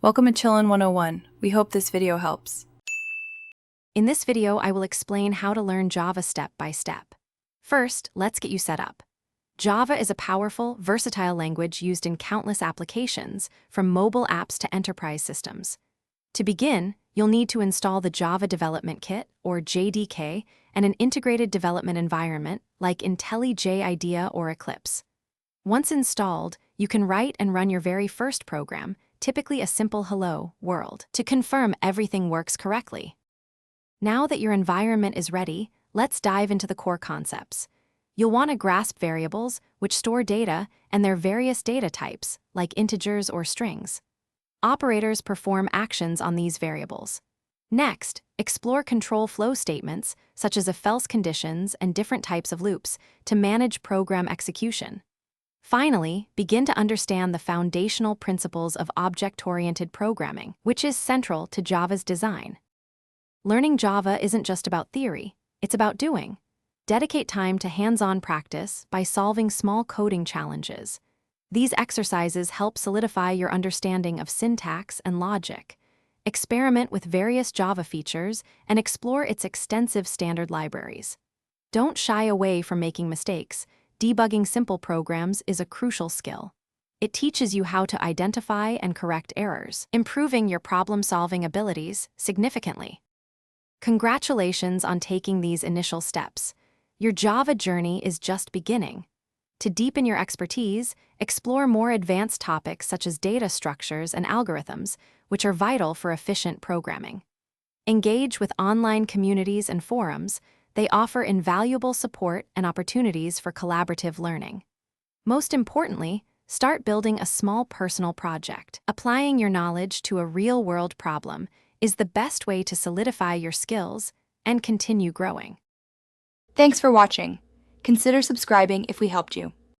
Welcome to Chillin' 101. We hope this video helps. In this video, I will explain how to learn Java step by step. First, let's get you set up. Java is a powerful, versatile language used in countless applications, from mobile apps to enterprise systems. To begin, you'll need to install the Java Development Kit, or JDK, and an integrated development environment like IntelliJ IDEA or Eclipse. Once installed, you can write and run your very first program, typically a simple hello world, to confirm everything works correctly. Now that your environment is ready, let's dive into the core concepts. You'll want to grasp variables, which store data, and their various data types, like integers or strings. Operators perform actions on these variables. Next, explore control flow statements, such as if-else conditions and different types of loops, to manage program execution. Finally, begin to understand the foundational principles of object-oriented programming, which is central to Java's design. Learning Java isn't just about theory, it's about doing. Dedicate time to hands-on practice by solving small coding challenges. These exercises help solidify your understanding of syntax and logic. Experiment with various Java features and explore its extensive standard libraries. Don't shy away from making mistakes. Debugging simple programs is a crucial skill. It teaches you how to identify and correct errors, improving your problem-solving abilities significantly. Congratulations on taking these initial steps. Your Java journey is just beginning. To deepen your expertise, explore more advanced topics such as data structures and algorithms, which are vital for efficient programming. Engage with online communities and forums. They offer invaluable support and opportunities for collaborative learning. Most importantly, start building a small personal project. Applying your knowledge to a real-world problem is the best way to solidify your skills and continue growing. Thanks for watching. Consider subscribing if we helped you.